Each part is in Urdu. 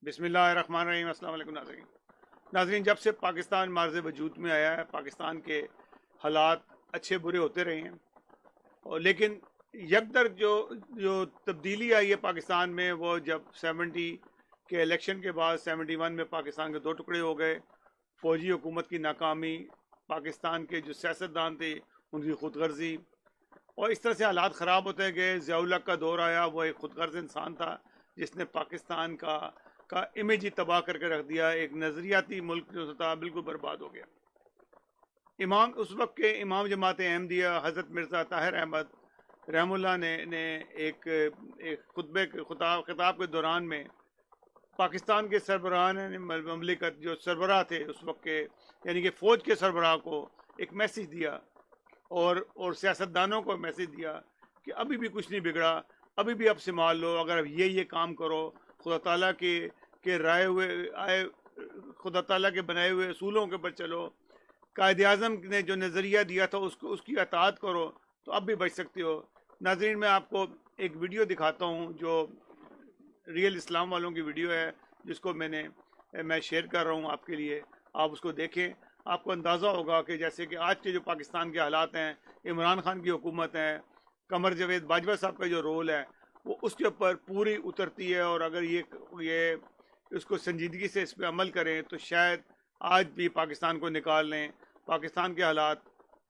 بسم اللہ الرحمن الرحیم۔ السلام علیکم ناظرین، جب سے پاکستان معرض وجود میں آیا ہے، پاکستان کے حالات اچھے برے ہوتے رہے ہیں، اور لیکن یکدر جو تبدیلی آئی ہے پاکستان میں، وہ جب 70 کے الیکشن کے بعد 71 میں پاکستان کے دو ٹکڑے ہو گئے، فوجی حکومت کی ناکامی، پاکستان کے جو سیاستدان تھے ان کی خود غرضی، اور اس طرح سے حالات خراب ہوتے گئے۔ ضیاء الحق کا دور آیا، وہ ایک خود غرض انسان تھا جس نے پاکستان کا امیج ہی تباہ کر کے رکھ دیا۔ ایک نظریاتی ملک جو تھا بالکل برباد ہو گیا۔ اس وقت کے امام جماعت احمدیہ حضرت مرزا طاہر احمد رحم اللہ نے ایک خطاب کے دوران میں پاکستان کے سربراہان مملکت جو سربراہ تھے اس وقت کے، یعنی کہ فوج کے سربراہ کو ایک میسیج دیا، اور سیاستدانوں کو میسیج دیا کہ ابھی بھی کچھ نہیں بگڑا، ابھی بھی اب سنبھال لو، اگر اب یہ کام کرو، خدا تعالیٰ کے رائے ہوئے خدا تعالیٰ کے بنائے ہوئے اصولوں کے اوپر چلو، قائد اعظم نے جو نظریہ دیا تھا اس کی اطاعت کرو، تو اب بھی بچ سکتے ہو۔ ناظرین، میں آپ کو ایک ویڈیو دکھاتا ہوں جو ریئل اسلام والوں کی ویڈیو ہے، جس کو میں شیئر کر رہا ہوں آپ کے لیے۔ آپ اس کو دیکھیں، آپ کو اندازہ ہوگا کہ جیسے کہ آج کے جو پاکستان کے حالات ہیں، عمران خان کی حکومت ہے، قمر جاوید باجوہ صاحب کا جو رول ہے وہ اس کے اوپر پوری اترتی ہے، اور اگر یہ اس کو سنجیدگی سے اس پہ عمل کریں تو شاید آج بھی پاکستان کو نکال لیں۔ پاکستان کے حالات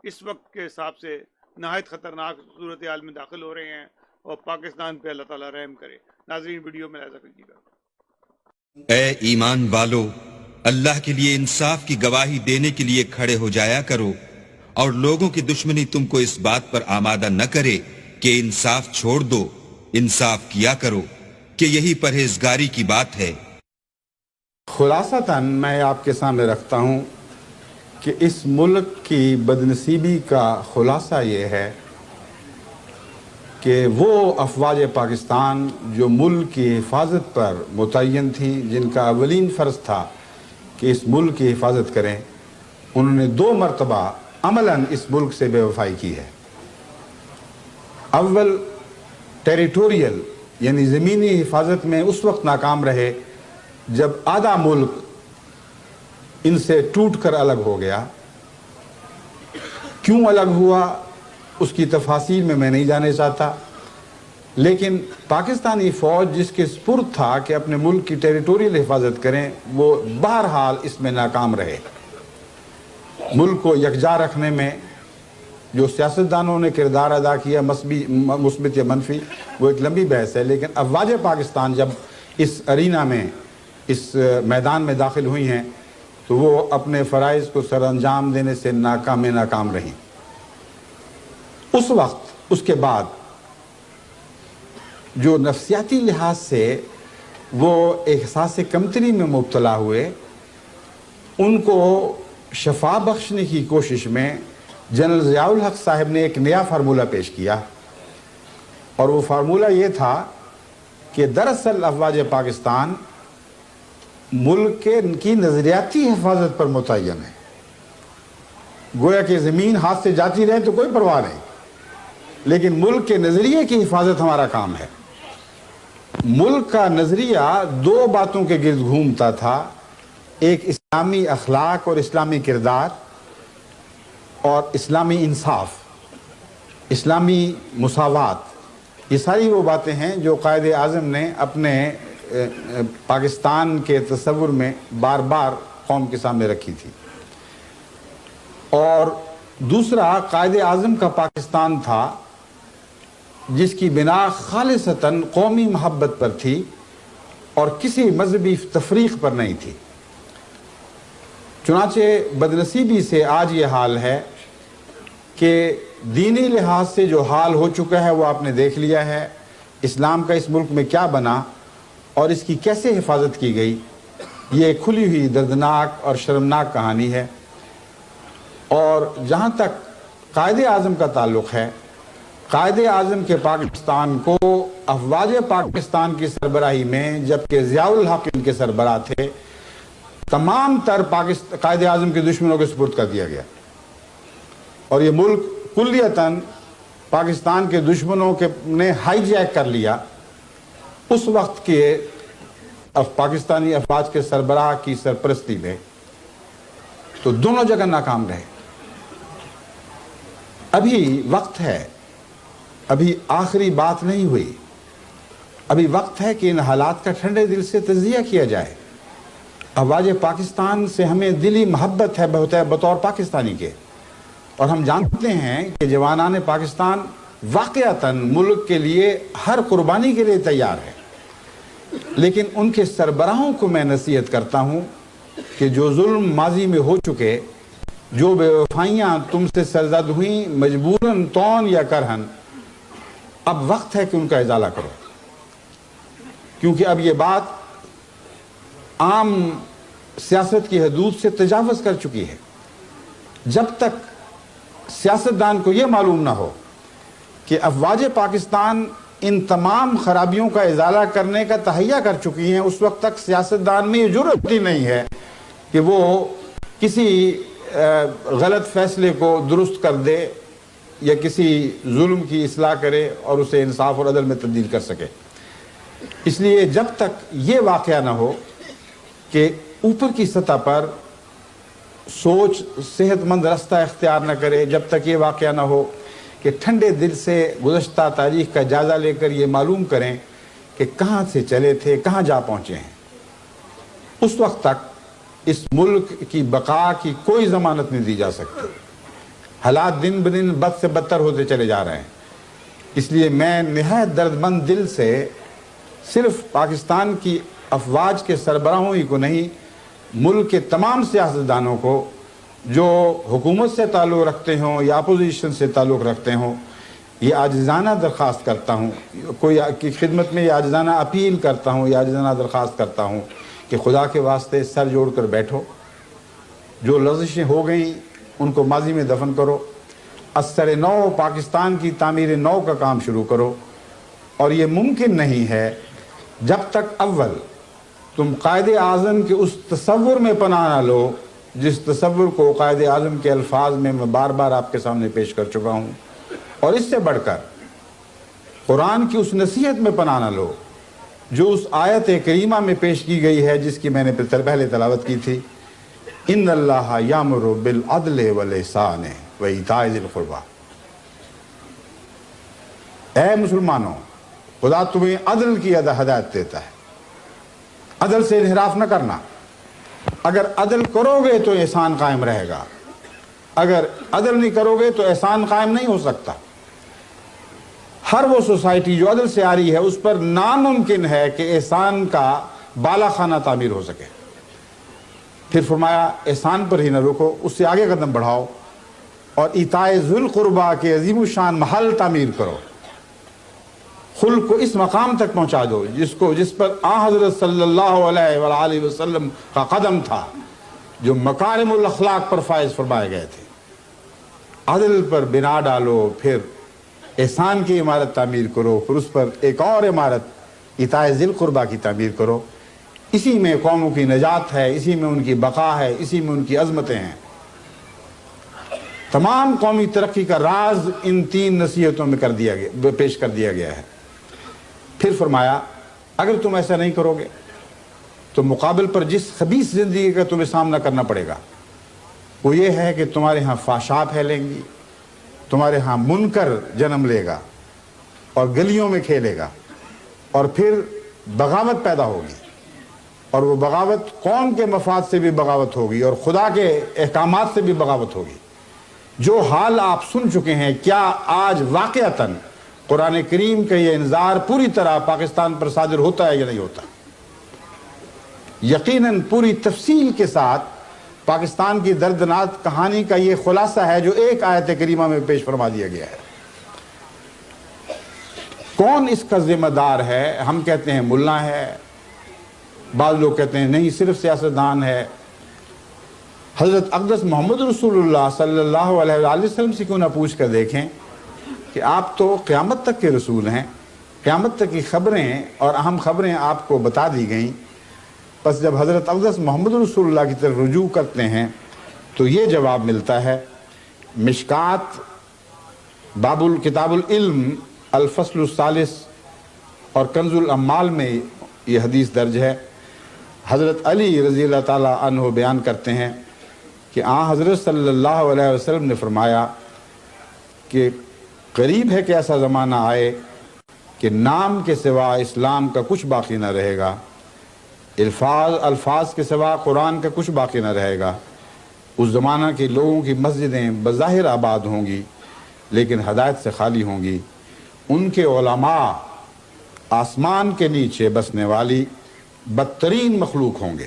اس وقت کے حساب سے نہایت خطرناک صورتحال میں داخل ہو رہے ہیں، اور پاکستان پہ اللہ تعالیٰ رحم کرے۔ ناظرین، ویڈیو میں ملاحظہ کیجیے گا۔ اے ایمان والو، اللہ کے لیے انصاف کی گواہی دینے کے لیے کھڑے ہو جایا کرو، اور لوگوں کی دشمنی تم کو اس بات پر آمادہ نہ کرے کہ انصاف چھوڑ دو۔ انصاف کیا کرو کہ یہی پرہیزگاری کی بات ہے۔ خلاصتاً میں آپ کے سامنے رکھتا ہوں کہ اس ملک کی بدنصیبی کا خلاصہ یہ ہے کہ وہ افواج پاکستان جو ملک کی حفاظت پر متعین تھیں، جن کا اولین فرض تھا کہ اس ملک کی حفاظت کریں، انہوں نے 2 مرتبہ عملاً اس ملک سے بے وفائی کی ہے۔ اول ٹیریٹوریل یعنی زمینی حفاظت میں اس وقت ناکام رہے جب آدھا ملک ان سے ٹوٹ کر الگ ہو گیا۔ کیوں الگ ہوا اس کی تفاصیل میں نہیں جانے چاہتا، لیکن پاکستانی فوج جس کے سپرد تھا کہ اپنے ملک کی ٹیریٹوریل حفاظت کریں، وہ بہرحال اس میں ناکام رہے۔ ملک کو یکجا رکھنے میں جو سیاستدانوں نے کردار ادا کیا، مثبت یا منفی، وہ ایک لمبی بحث ہے، لیکن افواج پاکستان جب اس ارینا میں، اس میدان میں داخل ہوئی ہیں تو وہ اپنے فرائض کو سر انجام دینے سے ناکام رہیں۔ اس وقت، اس کے بعد جو نفسیاتی لحاظ سے وہ احساس کمتری میں مبتلا ہوئے، ان کو شفا بخشنے کی کوشش میں جنرل ضیاء الحق صاحب نے ایک نیا فارمولہ پیش کیا، اور وہ فارمولہ یہ تھا کہ دراصل افواج پاکستان ملک کی نظریاتی حفاظت پر متعین ہے۔ گویا کہ زمین ہاتھ سے جاتی رہے تو کوئی پرواہ نہیں، لیکن ملک کے نظریے کی حفاظت ہمارا کام ہے۔ ملک کا نظریہ 2 باتوں کے گرد گھومتا تھا، ایک اسلامی اخلاق اور اسلامی کردار، اور اسلامی انصاف، اسلامی مساوات۔ یہ ساری وہ باتیں ہیں جو قائد اعظم نے اپنے پاکستان کے تصور میں بار بار قوم کے سامنے رکھی تھی۔ اور دوسرا، قائد اعظم کا پاکستان تھا جس کی بنا خالصتاً قومی محبت پر تھی اور کسی مذہبی تفریق پر نہیں تھی۔ چنانچہ بدنصیبی سے آج یہ حال ہے کہ دینی لحاظ سے جو حال ہو چکا ہے وہ آپ نے دیکھ لیا ہے۔ اسلام کا اس ملک میں کیا بنا اور اس کی کیسے حفاظت کی گئی، یہ کھلی ہوئی دردناک اور شرمناک کہانی ہے۔ اور جہاں تک قائد اعظم کا تعلق ہے، قائد اعظم کے پاکستان کو افواج پاکستان کی سربراہی میں، جبکہ ضیاء الحق ان کے سربراہ تھے، تمام تر قائد اعظم کے دشمنوں کے سپرد کر دیا گیا، اور یہ ملک کلیتاً پاکستان کے دشمنوں نے ہائی جیک کر لیا۔ اس وقت کے پاکستانی افواج کے سربراہ کی سرپرستی میں، تو دونوں جگہ ناکام رہے۔ ابھی وقت ہے، ابھی آخری بات نہیں ہوئی، ابھی وقت ہے کہ ان حالات کا ٹھنڈے دل سے تجزیہ کیا جائے۔ افواج پاکستان سے ہمیں دلی محبت ہے بطور پاکستانی کے، اور ہم جانتے ہیں کہ جوانان پاکستان واقعتاً ملک کے لیے ہر قربانی کے لیے تیار ہے، لیکن ان کے سربراہوں کو میں نصیحت کرتا ہوں کہ جو ظلم ماضی میں ہو چکے، جو بے وفائیاں تم سے سرزد ہوئیں مجبوراً طون یا کرہن، اب وقت ہے کہ ان کا ازالہ کرو، کیونکہ اب یہ بات عام سیاست کی حدود سے تجاوز کر چکی ہے۔ جب تک سیاستدان کو یہ معلوم نہ ہو کہ افواج پاکستان ان تمام خرابیوں کا ازالہ کرنے کا تہیہ کر چکی ہیں، اس وقت تک سیاستدان میں یہ جرأت ہی نہیں ہے کہ وہ کسی غلط فیصلے کو درست کر دے یا کسی ظلم کی اصلاح کرے اور اسے انصاف اور عدل میں تبدیل کر سکے۔ اس لیے جب تک یہ واقعہ نہ ہو کہ اوپر کی سطح پر سوچ صحت مند رستہ اختیار نہ کرے، جب تک یہ واقعہ نہ ہو کہ ٹھنڈے دل سے گزشتہ تاریخ کا جائزہ لے کر یہ معلوم کریں کہ کہاں سے چلے تھے، کہاں جا پہنچے ہیں، اس وقت تک اس ملک کی بقا کی کوئی ضمانت نہیں دی جا سکتی۔ حالات دن بدن بد سے بدتر ہوتے چلے جا رہے ہیں۔ اس لیے میں نہایت دردمند دل سے صرف پاکستان کی افواج کے سربراہوں ہی کو نہیں، ملک کے تمام سیاستدانوں کو جو حکومت سے تعلق رکھتے ہوں یا اپوزیشن سے تعلق رکھتے ہوں، یہ عاجزانہ درخواست کرتا ہوں، کوئی کی خدمت میں یہ عاجزانہ اپیل کرتا ہوں، یہ عاجزانہ درخواست کرتا ہوں کہ خدا کے واسطے سر جوڑ کر بیٹھو، جو لغزشیں ہو گئیں ان کو ماضی میں دفن کرو، اثر نو پاکستان کی تعمیر نو کا کام شروع کرو۔ اور یہ ممکن نہیں ہے جب تک اول تم قائد اعظم کے اس تصور میں پناہ نہ لو جس تصور کو قائد اعظم کے الفاظ میں بار بار آپ کے سامنے پیش کر چکا ہوں، اور اس سے بڑھ کر قرآن کی اس نصیحت میں پناہ نہ لو جو اس آیت کریمہ میں پیش کی گئی ہے، جس کی میں نے پہلے تلاوت کی تھی، ان اللہ یامر بالعدل والاحسان وایتاء ذی القربی۔ اے مسلمانوں، خدا تمہیں عدل کی ہدایت دیتا ہے، عدل سے انحراف نہ کرنا۔ اگر عدل کرو گے تو احسان قائم رہے گا، اگر عدل نہیں کرو گے تو احسان قائم نہیں ہو سکتا۔ ہر وہ سوسائٹی جو عدل سے آ رہی ہے اس پر ناممکن ہے کہ احسان کا بالا خانہ تعمیر ہو سکے۔ پھر فرمایا احسان پر ہی نہ رکو، اس سے آگے قدم بڑھاؤ اور ایتاء ذی القربی کے عظیم الشان محل تعمیر کرو، خلق کو اس مقام تک پہنچا دو جس پر حضرت صلی اللہ علیہ وآلہ وسلم کا قدم تھا، جو مکارم الاخلاق پر فائز فرمائے گئے تھے۔ عدل پر بنا ڈالو، پھر احسان کی عمارت تعمیر کرو، پھر اس پر ایک اور عمارت ایتاء ذی القربی کی تعمیر کرو۔ اسی میں قوموں کی نجات ہے، اسی میں ان کی بقا ہے، اسی میں ان کی عظمتیں ہیں۔ تمام قومی ترقی کا راز ان تین نصیحتوں میں پیش کر دیا گیا ہے۔ پھر فرمایا اگر تم ایسا نہیں کرو گے تو مقابل پر جس خبیث زندگی کا تمہیں سامنا کرنا پڑے گا وہ یہ ہے کہ تمہارے ہاں فحشاء پھیلیں گی، تمہارے ہاں منکر جنم لے گا اور گلیوں میں کھیلے گا، اور پھر بغاوت پیدا ہوگی، اور وہ بغاوت قوم کے مفاد سے بھی بغاوت ہوگی اور خدا کے احکامات سے بھی بغاوت ہوگی۔ جو حال آپ سن چکے ہیں، کیا آج واقعتاً قرآن کریم کا یہ انذار پوری طرح پاکستان پر صادر ہوتا ہے یا نہیں ہوتا؟ یقیناً پوری تفصیل کے ساتھ پاکستان کی دردناک کہانی کا یہ خلاصہ ہے جو ایک آیت کریمہ میں پیش فرما دیا گیا ہے۔ کون اس کا ذمہ دار ہے؟ ہم کہتے ہیں ملا ہے، بعض لوگ کہتے ہیں نہیں صرف سیاستدان ہے۔ حضرت اقدس محمد رسول اللہ صلی اللہ علیہ وآلہ وسلم سے کیوں نہ پوچھ کر دیکھیں کہ آپ تو قیامت تک کے رسول ہیں، قیامت تک کی خبریں اور اہم خبریں آپ کو بتا دی گئیں، پس جب حضرت اقدس محمد رسول اللہ کی طرف رجوع کرتے ہیں تو یہ جواب ملتا ہے۔ مشکات کتاب العلم الفصل الثالث اور کنز الاموال میں یہ حدیث درج ہے حضرت علی رضی اللہ تعالیٰ عنہ بیان کرتے ہیں کہ حضرت صلی اللہ علیہ وسلم نے فرمایا کہ قریب ہے کہ ایسا زمانہ آئے کہ نام کے سوا اسلام کا کچھ باقی نہ رہے گا، الفاظ کے سوا قرآن کا کچھ باقی نہ رہے گا۔ اس زمانہ کے لوگوں کی مسجدیں بظاہر آباد ہوں گی لیکن ہدایت سے خالی ہوں گی۔ ان کے علماء آسمان کے نیچے بسنے والی بدترین مخلوق ہوں گے،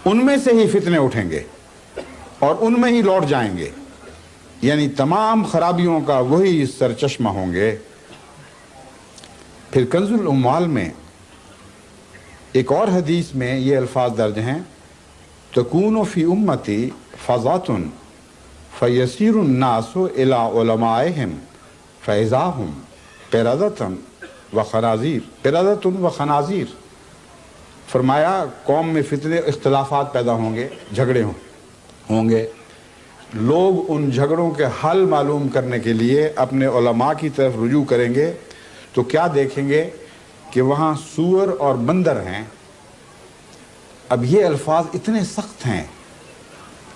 ان میں سے ہی فتنے اٹھیں گے اور ان میں ہی لوٹ جائیں گے، یعنی تمام خرابیوں کا وہی سرچشمہ ہوں گے۔ پھر کنز الاموال میں ایک اور حدیث میں یہ الفاظ درج ہیں، تکون فی امتی فضات فیسیر الناس الی علمائہم فاذا ہم قردۃ و خنازیر۔ فرمایا قوم میں فتنے اختلافات پیدا ہوں گے، جھگڑے ہوں گے، لوگ ان جھگڑوں کے حل معلوم کرنے کے لیے اپنے علماء کی طرف رجوع کریں گے تو کیا دیکھیں گے کہ وہاں سور اور بندر ہیں۔ اب یہ الفاظ اتنے سخت ہیں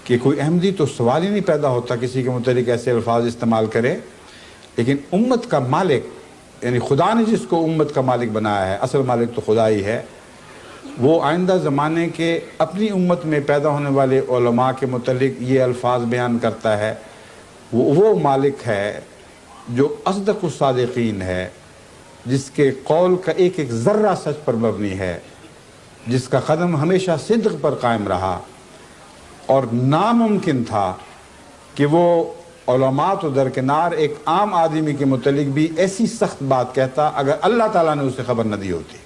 کہ کوئی احمدی تو سوال ہی نہیں پیدا ہوتا کسی کے متعلق ایسے الفاظ استعمال کرے، لیکن امت کا مالک، یعنی خدا نے جس کو امت کا مالک بنایا ہے، اصل مالک تو خدا ہی ہے، وہ آئندہ زمانے کے اپنی امت میں پیدا ہونے والے علماء کے متعلق یہ الفاظ بیان کرتا ہے۔ وہ مالک ہے جو اصدق الصادقین ہے، جس کے قول کا ایک ایک ذرہ سچ پر مبنی ہے، جس کا قدم ہمیشہ صدق پر قائم رہا، اور ناممکن تھا کہ وہ علماء تو درکنار ایک عام آدمی کے متعلق بھی ایسی سخت بات کہتا اگر اللہ تعالیٰ نے اسے خبر نہ دی ہوتی۔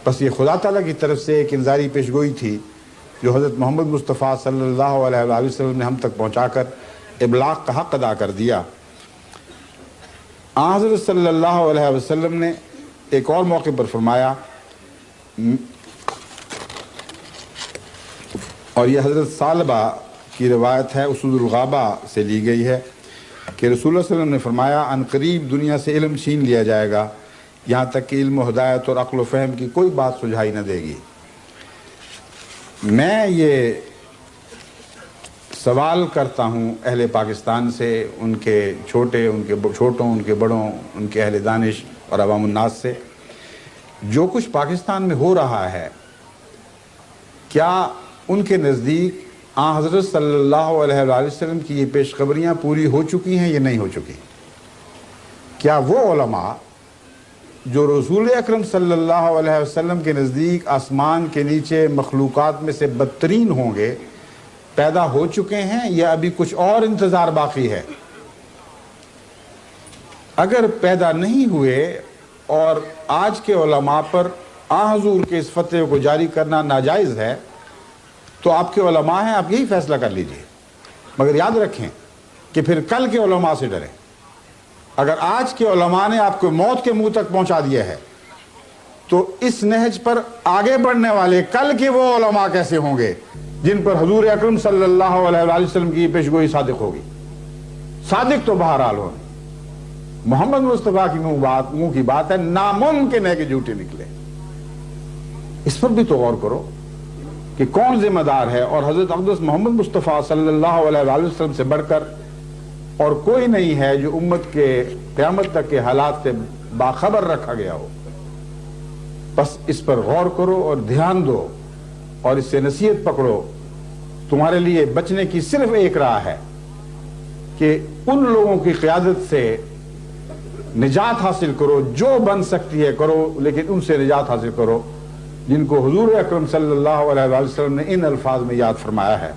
بس یہ خدا تعالیٰ کی طرف سے ایک انذاری پیشگوئی تھی جو حضرت محمد مصطفیٰ صلی اللہ علیہ وآلہ وسلم نے ہم تک پہنچا کر ابلاغ کا حق ادا کر دیا۔ حضرت صلی اللہ علیہ وسلم نے ایک اور موقع پر فرمایا، اور یہ حضرت ثعلبہ کی روایت ہے، اسود الغابہ سے لی گئی ہے، کہ رسول اللہ صلی اللہ علیہ وسلم نے فرمایا ان قریب دنیا سے علم چھین لیا جائے گا یہاں تک کہ علم و ہدایت اور عقل و فہم کی کوئی بات سجھائی نہ دے گی۔ میں یہ سوال کرتا ہوں اہل پاکستان سے، ان کے چھوٹوں، ان کے بڑوں، ان کے اہل دانش اور عوام الناس سے، جو کچھ پاکستان میں ہو رہا ہے کیا ان کے نزدیک حضرت صلی اللہ علیہ وآلہ وسلم کی یہ پیش خبریاں پوری ہو چکی ہیں یا نہیں ہو چکی؟ کیا وہ علماء جو رسول اکرم صلی اللہ علیہ وسلم کے نزدیک آسمان کے نیچے مخلوقات میں سے بدترین ہوں گے پیدا ہو چکے ہیں یا ابھی کچھ اور انتظار باقی ہے؟ اگر پیدا نہیں ہوئے اور آج کے علماء پر حضور کے اس فتوے کو جاری کرنا ناجائز ہے تو آپ کے علماء ہیں، آپ یہی فیصلہ کر لیجئے، مگر یاد رکھیں کہ پھر کل کے علماء سے ڈریں۔ اگر آج کے علماء نے آپ کو موت کے منہ تک پہنچا دیا ہے تو اس نہج پر آگے بڑھنے والے کل کے وہ علماء کیسے ہوں گے جن پر حضور اکرم صلی اللہ علیہ وآلہ وسلم کی پیشگوئی صادق ہوگی؟ صادق تو بہرحال ہو، محمد مصطفیٰ کی منہ کی بات ہے، ناممکن ہے کہ جھوٹے نکلے۔ اس پر بھی تو غور کرو کہ کون ذمہ دار ہے، اور حضرت اقدس محمد مصطفیٰ صلی اللہ علیہ وآلہ وسلم سے بڑھ کر اور کوئی نہیں ہے جو امت کے قیامت تک کے حالات سے باخبر رکھا گیا ہو۔ بس اس پر غور کرو اور دھیان دو اور اس سے نصیحت پکڑو۔ تمہارے لیے بچنے کی صرف ایک راہ ہے کہ ان لوگوں کی قیادت سے نجات حاصل کرو، جو بن سکتی ہے کرو، لیکن ان سے نجات حاصل کرو جن کو حضور اکرم صلی اللہ علیہ وسلم نے ان الفاظ میں یاد فرمایا ہے۔